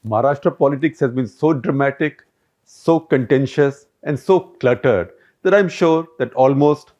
Maharashtra politics has been so dramatic, so contentious, and so cluttered that I'm sure that almost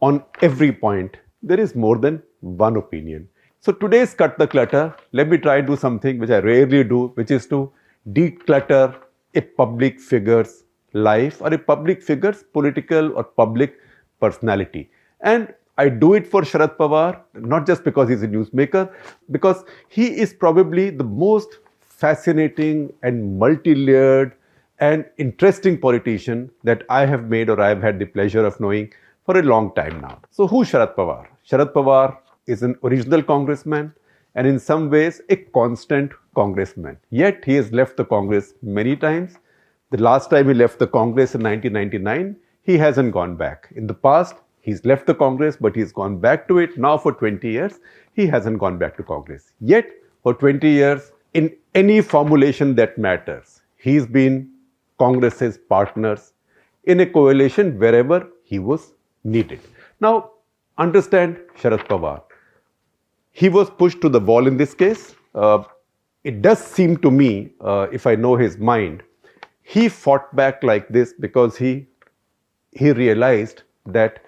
on every point there is more than one opinion. So today's Cut the Clutter, let me try to do something which I rarely do, which is to declutter a public figure's life or a public figure's political or public personality. And I do it for Sharad Pawar, not just because he's a newsmaker, because he is probably the most fascinating and multi-layered and interesting politician that I have made or I have had the pleasure of knowing for a long time now. So who's Sharad Pawar? Sharad Pawar is an original congressman and in some ways a constant congressman. Yet he has left the Congress many times. The last time he left the Congress in 1999, he hasn't gone back. In the past, he's left the Congress, but he's gone back to it. Now for 20 years, he hasn't gone back to Congress. Yet for 20 years, in any formulation that matters, he's been Congress's partners in a coalition wherever he was needed. Now, understand Sharad Pawar. He was pushed to the wall in this case. It does seem to me, if I know his mind, he fought back like this because he realized that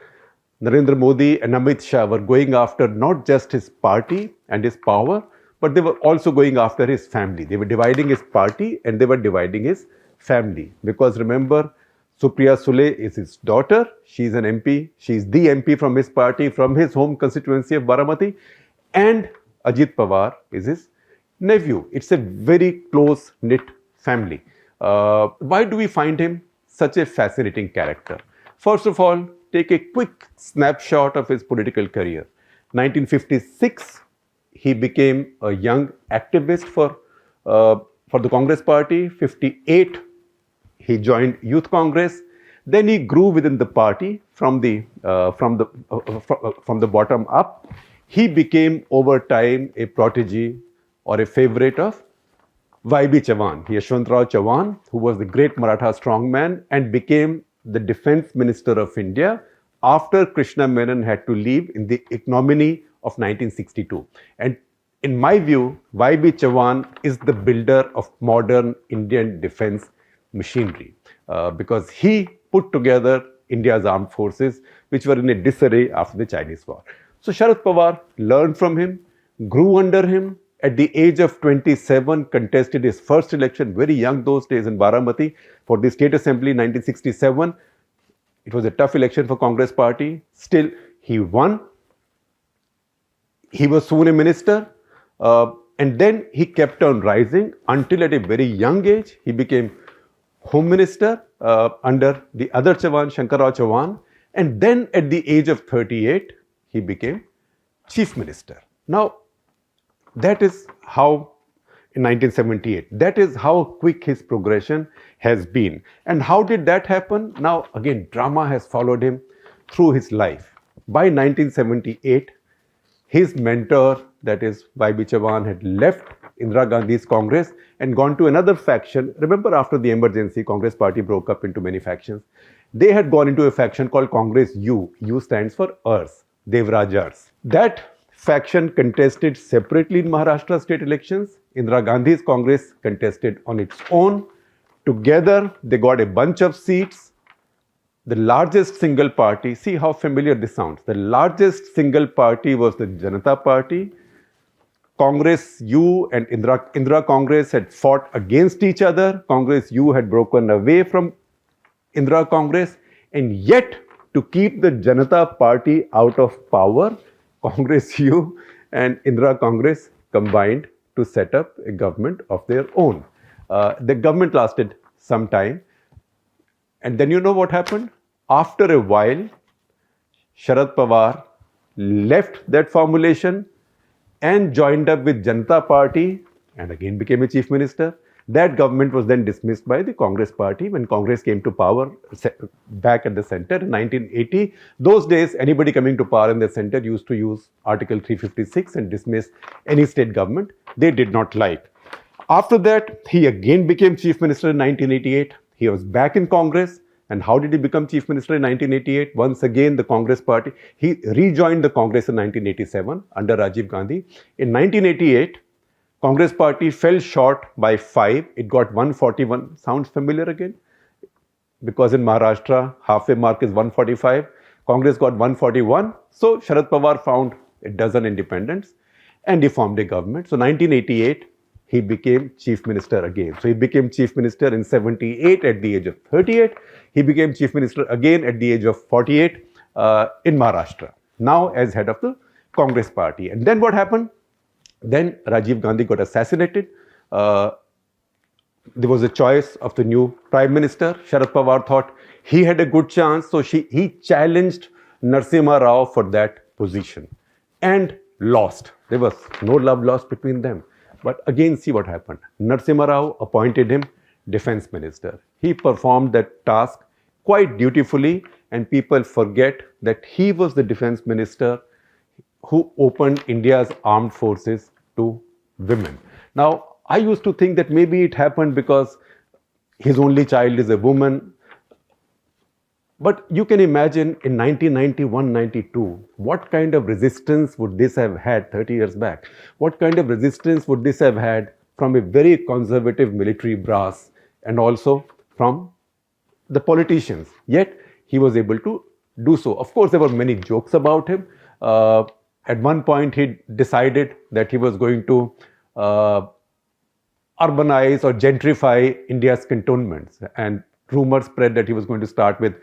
Narendra Modi and Amit Shah were going after not just his party and his power, but they were also going after his family. They were dividing his party and they were dividing his family. Because remember, Supriya Sule is his daughter. She's an MP. She's the MP from his party, from his home constituency of Baramati. And Ajit Pawar is his nephew. It's a very close-knit family. Why do we find him such a fascinating character? First of all, take a quick snapshot of his political career. 1956, he became a young activist for the Congress party. 58, he joined Youth Congress. Then he grew within the party from the bottom up. He became over time a protege or a favorite of YB Chavan, Yashwantrao Chavan, who was the great Maratha strongman and became the Defense Minister of India after Krishna Menon had to leave in the ignominy of 1962. And in my view, YB Chavan is the builder of modern Indian defense machinery because he put together India's armed forces, which were in a disarray after the Chinese war. So Sharad Pawar learned from him, grew under him. At the age of 27, contested his first election, very young those days in Baramati, for the State Assembly in 1967. It was a tough election for Congress party. Still, he won. He was soon a minister. And then he kept on rising until at a very young age, he became Home Minister under the other Chavan, Shankarrao Chavan. And then at the age of 38, he became Chief Minister. Now, that is how, in 1978, that is how quick his progression has been. And how did that happen? Now, again, drama has followed him through his life. By 1978, his mentor, that is YB Chavan, had left Indira Gandhi's Congress and gone to another faction. Remember, after the emergency, Congress party broke up into many factions. They had gone into a faction called Congress U. U stands for Urs, Devrajars. That faction contested separately in Maharashtra state elections. Indira Gandhi's Congress contested on its own. Together, they got a bunch of seats. The largest single party, see how familiar this sounds. The largest single party was the Janata Party. Congress U and Indira Congress had fought against each other. Congress U had broken away from Indira Congress. And yet, to keep the Janata Party out of power, Congress U and Indira Congress combined to set up a government of their own. The government lasted some time. And then you know what happened? After a while, Sharad Pawar left that formulation and joined up with Janata Party and again became a chief minister. That government was then dismissed by the Congress party when Congress came to power back at the center in 1980. Those days, anybody coming to power in the center used to use Article 356 and dismiss any state government they did not like. After that, he again became chief minister in 1988. He was back in Congress. And how did he become chief minister in 1988? Once again, the Congress party. He rejoined the Congress in 1987 under Rajiv Gandhi. In 1988, Congress party fell short by 5. It got 141. Sounds familiar again? Because in Maharashtra, halfway mark is 145. Congress got 141. So Sharad Pawar found a dozen independents and he formed a government. So 1988, he became chief minister again. So he became chief minister in 78 at the age of 38. He became chief minister again at the age of 48 in Maharashtra, now as head of the Congress party. And then what happened? Then Rajiv Gandhi got assassinated. There was a choice of the new prime minister. Sharad Pawar thought he had a good chance, so he challenged Narasimha Rao for that position and lost. There was no love lost between them. But again, see what happened. Narasimha Rao appointed him defense minister. He performed that task quite dutifully, and people forget that he was the defense minister who opened India's armed forces to women. Now, I used to think that maybe it happened because his only child is a woman. But you can imagine in 1991-92, what kind of resistance would this have had 30 years back? What kind of resistance would this have had from a very conservative military brass and also from the politicians? Yet, he was able to do so. Of course, there were many jokes about him. At one point, he decided that he was going to urbanize or gentrify India's cantonments, and rumors spread that he was going to start with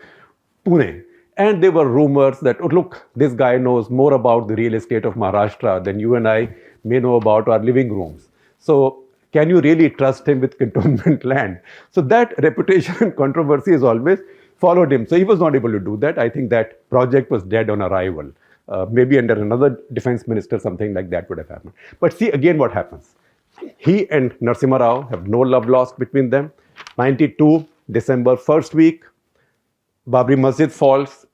Pune. And there were rumors that, oh, look, this guy knows more about the real estate of Maharashtra than you and I may know about our living rooms. So can you really trust him with cantonment land? So that reputation and controversy has always followed him. So he was not able to do that. I think that project was dead on arrival. Maybe under another defense minister, something like that would have happened. But see again what happens. He and Narasimha Rao have no love lost between them. 92, December first week, Babri Masjid falls.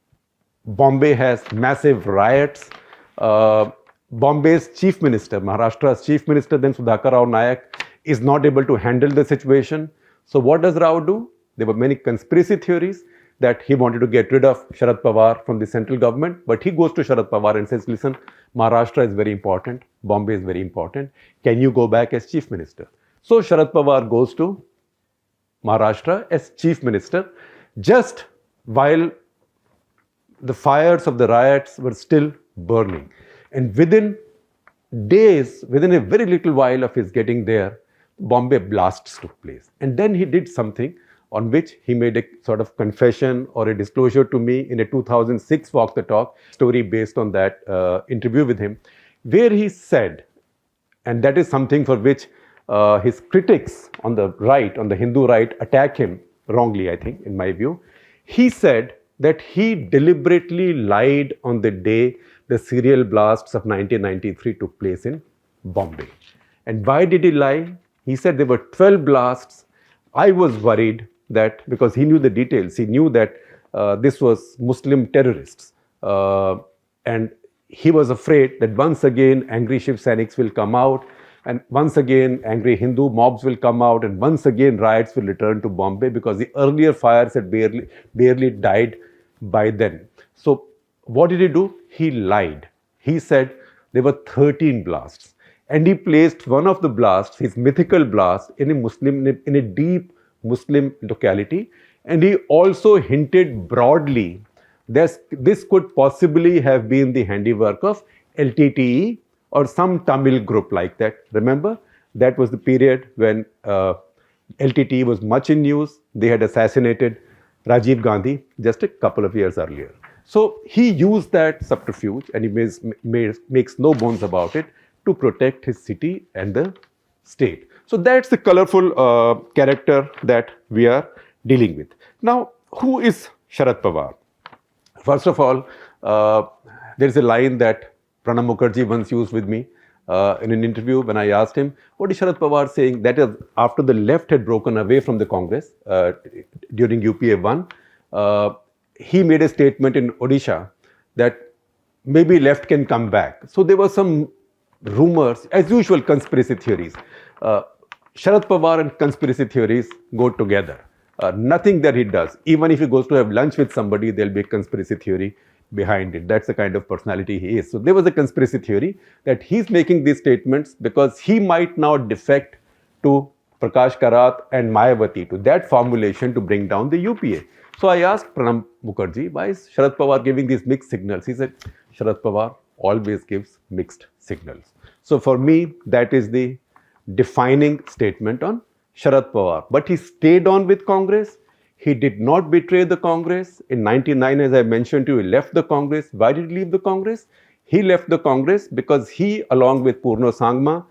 Bombay has massive riots. Bombay's chief minister, Maharashtra's chief minister, then Sudhakar Rao Nayak, is not able to handle the situation. So what does Rao do? There were many conspiracy theories that he wanted to get rid of Sharad Pawar from the central government. But he goes to Sharad Pawar and says, listen, Maharashtra is very important. Bombay is very important. Can you go back as chief minister? So Sharad Pawar goes to Maharashtra as chief minister just while the fires of the riots were still burning. And within days, within a very little while of his getting there, Bombay blasts took place. And then he did something on which he made a sort of confession or a disclosure to me in a 2006 Walk the Talk story based on that interview with him, where he said, and that is something for which his critics on the right, on the Hindu right, attack him wrongly, I think, in my view. He said that he deliberately lied on the day the serial blasts of 1993 took place in Bombay. And why did he lie? He said there were 12 blasts. I was worried that because he knew the details, he knew that this was Muslim terrorists. And he was afraid that once again angry Shiv Sainiks will come out, and once again angry Hindu mobs will come out, and once again riots will return to Bombay because the earlier fires had barely died by then. So what did he do? He lied. He said there were 13 blasts. And he placed one of the blasts, his mythical blast, in a deep Muslim locality. And he also hinted broadly that this could possibly have been the handiwork of LTTE or some Tamil group like that. Remember, that was the period when LTTE was much in news. They had assassinated Rajiv Gandhi just a couple of years earlier. So he used that subterfuge, and he makes no bones about it, to protect his city and the state. So that's the colorful character that we are dealing with. Now, who is Sharad Pawar? First of all, there is a line that Pranab Mukherjee once used with me in an interview when I asked him, what is Sharad Pawar saying? That is, after the left had broken away from the Congress during UPA 1, he made a statement in Odisha that maybe left can come back. So there were some rumors, as usual, conspiracy theories. Sharad Pawar and conspiracy theories go together. Nothing that he does, even if he goes to have lunch with somebody, there'll be a conspiracy theory behind it. That's the kind of personality he is. So there was a conspiracy theory that he's making these statements because he might now defect to Prakash Karat and Mayawati, to that formulation to bring down the UPA. So I asked Pranab Mukherjee, why is Sharad Pawar giving these mixed signals? He said, Sharad Pawar always gives mixed signals. So for me, that is the defining statement on Sharad Pawar. But he stayed on with Congress. He did not betray the Congress. In 99, as I mentioned to you, he left the Congress. Why did he leave the Congress? He left the Congress because he, along with Purno Sangma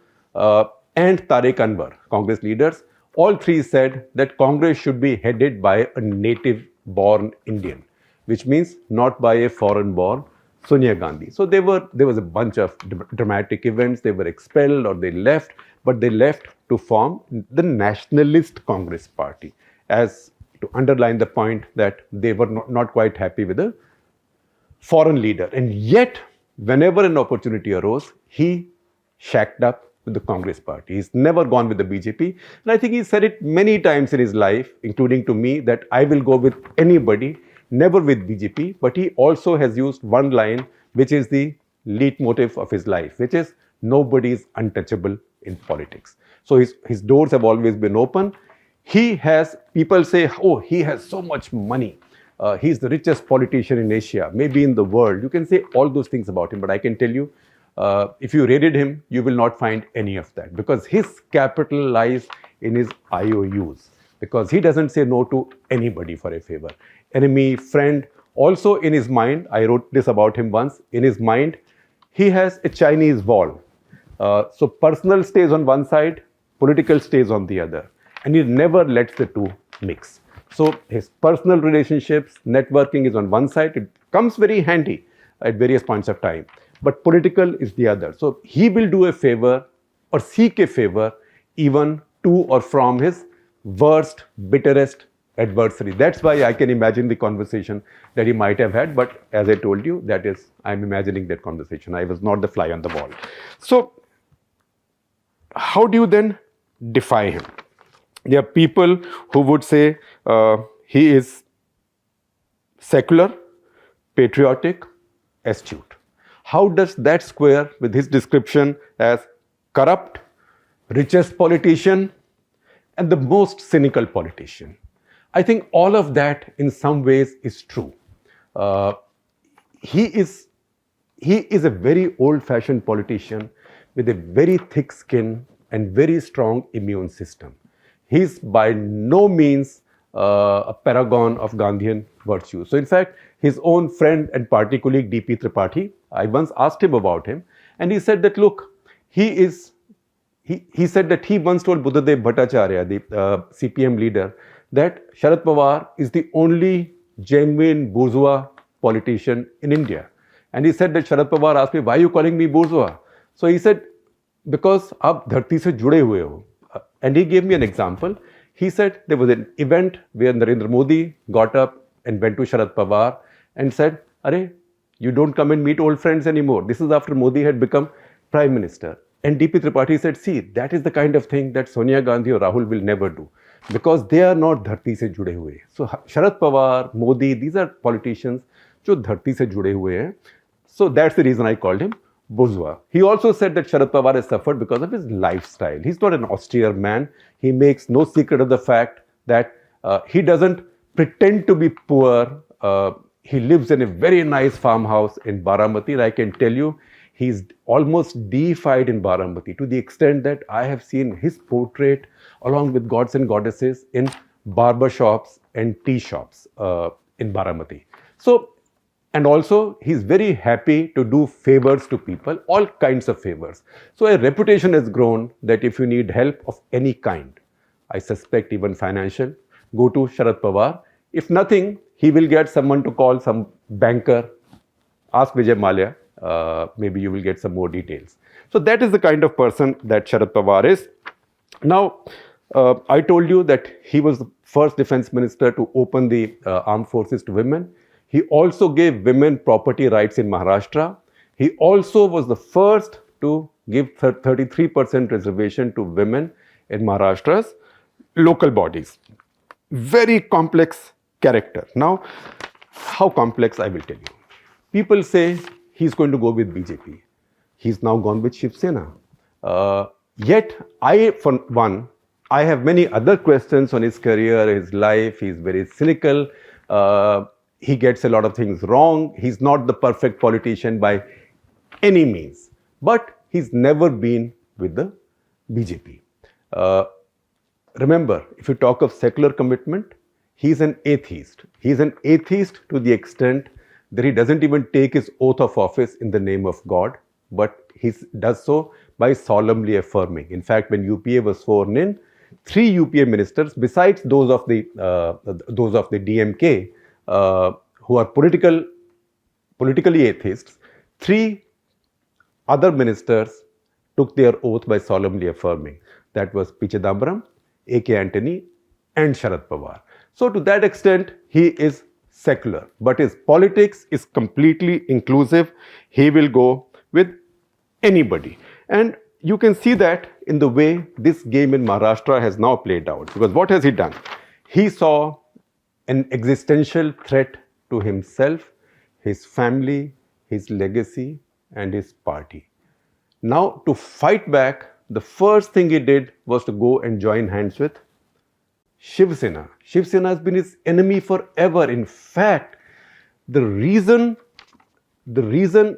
and Tariq Anwar, Congress leaders, all three said that Congress should be headed by a native-born Indian, which means not by a foreign-born Sonia Gandhi. So there was a bunch of dramatic events. They were expelled or they left, but they left to form the Nationalist Congress Party, as to underline the point that they were not quite happy with the foreign leader. And yet, whenever an opportunity arose, he shacked up with the Congress Party. He's never gone with the BJP. And I think he said it many times in his life, including to me, that I will go with anybody, never with BJP. But he also has used one line, which is the leitmotif of his life, which is nobody is untouchable in politics. So his doors have always been open. He has, people say, oh, he has so much money. He's the richest politician in Asia, maybe in the world. You can say all those things about him, but I can tell you, if you raided him, you will not find any of that, because his capital lies in his IOUs, because he doesn't say no to anybody for a favor. Enemy, friend. Also in his mind, I wrote this about him once, in his mind, he has a Chinese wall. So personal stays on one side, political stays on the other. And he never lets the two mix. So his personal relationships, networking is on one side. It comes very handy at various points of time. But political is the other. So he will do a favor or seek a favor even to or from his worst, bitterest adversary. That's why I can imagine the conversation that he might have had. But as I told you, that is, I'm imagining that conversation. I was not the fly on the wall. So how do you then defy him? There are people who would say he is secular, patriotic, astute. How does that square with his description as corrupt, richest politician, and the most cynical politician? I think all of that in some ways is true. He is a very old-fashioned politician with a very thick skin and very strong immune system. He's by no means a paragon of Gandhian virtue. So in fact, his own friend and party colleague D.P. Tripathi, I once asked him about him, and he said that, look, he said that he once told Buddhadev Bhattacharya, the CPM leader, that Sharad Pawar is the only genuine bourgeois politician in India. And he said that Sharad Pawar asked me, why are you calling me bourgeois? So he said, because aap dharti se jude hue ho. And he gave me an example. He said there was an event where Narendra Modi got up and went to Sharad Pawar and said, Arey, you don't come and meet old friends anymore. This is after Modi had become Prime Minister. And D.P. Tripathi said, see, that is the kind of thing that Sonia Gandhi or Rahul will never do, because they are not dharti se jude hue. So Sharad Pawar, Modi, these are politicians jo dharti se jude hue hain. So that's the reason I called him bourgeois. He also said that Sharad Pawar has suffered because of his lifestyle. He's not an austere man. He makes no secret of the fact that he doesn't pretend to be poor. He lives in a very nice farmhouse in Baramati. And I can tell you, he's almost deified in Baramati, to the extent that I have seen his portrait along with gods and goddesses in barber shops and tea shops in Baramati. So, and also, he's very happy to do favors to people, all kinds of favors. So a reputation has grown that if you need help of any kind, I suspect even financial, go to Sharad Pawar. If nothing, he will get someone to call, some banker, ask Vijay Mallya, maybe you will get some more details. So that is the kind of person that Sharad Pawar is. Now, I told you that he was the first defense minister to open the armed forces to women. He also gave women property rights in Maharashtra. He also was the first to give 33% reservation to women in Maharashtra's local bodies. Very complex character. Now, how complex, I will tell you. People say he's going to go with BJP. He's now gone with Shiv Sena. Yet, for one, I have many other questions on his career, his life. He's very cynical. He gets a lot of things wrong. He's not the perfect politician by any means. But he's never been with the BJP. Remember, if you talk of secular commitment, he's an atheist. He's an atheist to the extent that he doesn't even take his oath of office in the name of God, but he does so by solemnly affirming. In fact, when UPA was sworn in, 3 UPA ministers, besides those of the DMK, who are politically atheists, 3 other ministers took their oath by solemnly affirming. That was P. Chidambaram, A.K. Antony, and Sharad Pawar. So to that extent, he is secular, but his politics is completely inclusive. He will go with anybody. And you can see that in the way this game in Maharashtra has now played out. Because what has he done? He saw an existential threat to himself, his family, his legacy, and his party. Now, to fight back, the first thing he did was to go and join hands with Shiv Sena. Shiv Sena has been his enemy forever. In fact, the reason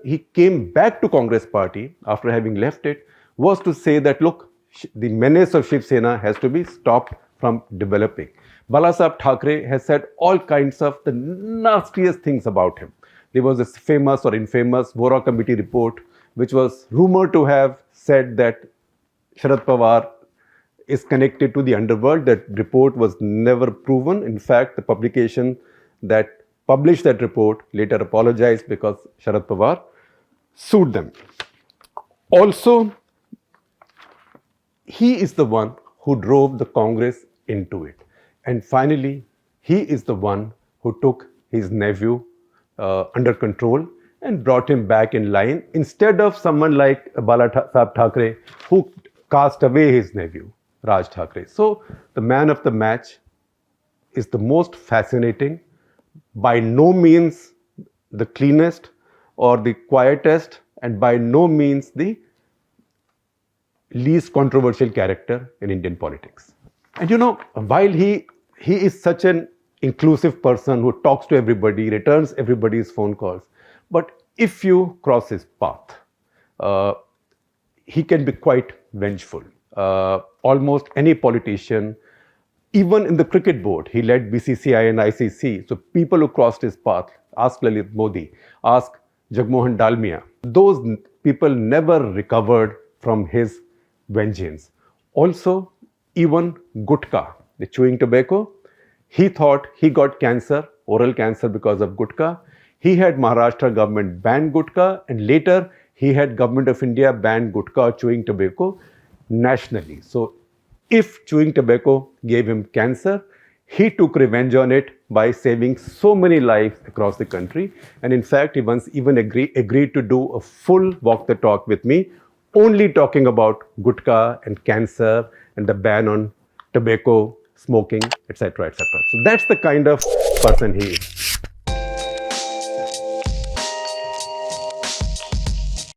he came back to Congress party after having left it was to say that, look, the menace of Shiv Sena has to be stopped from developing. Balasaheb Thackeray has said all kinds of the nastiest things about him. There was this famous or infamous Vora committee report which was rumored to have said that Sharad Pawar is connected to the underworld. That report was never proven. In fact, the publication that published that report later apologized because Sharad Pawar sued them. Also, he is the one who drove the Congress into it. And finally, he is the one who took his nephew under control and brought him back in line instead of someone like Balasaheb Thackeray who cast away his nephew, Raj Thackeray. So the man of the match is the most fascinating, by no means the cleanest or the quietest, and by no means the least controversial character in Indian politics. And you know, while he is such an inclusive person who talks to everybody, returns everybody's phone calls, but if you cross his path, he can be quite vengeful. Almost any politician, even in the cricket board, he led BCCI and ICC. So people who crossed his path, ask Lalit Modi, ask Jagmohan Dalmia, those people never recovered from his vengeance. Also, even gutka, the chewing tobacco, he thought he got cancer, oral cancer because of gutka. He had Maharashtra government ban gutka, and later he had Government of India ban gutka, chewing tobacco, nationally. So if chewing tobacco gave him cancer, he took revenge on it by saving so many lives across the country. And in fact, he once even agreed to do a full walk the talk with me, only talking about gutka and cancer and the ban on tobacco, smoking, etc., etc. So that's the kind of person he is.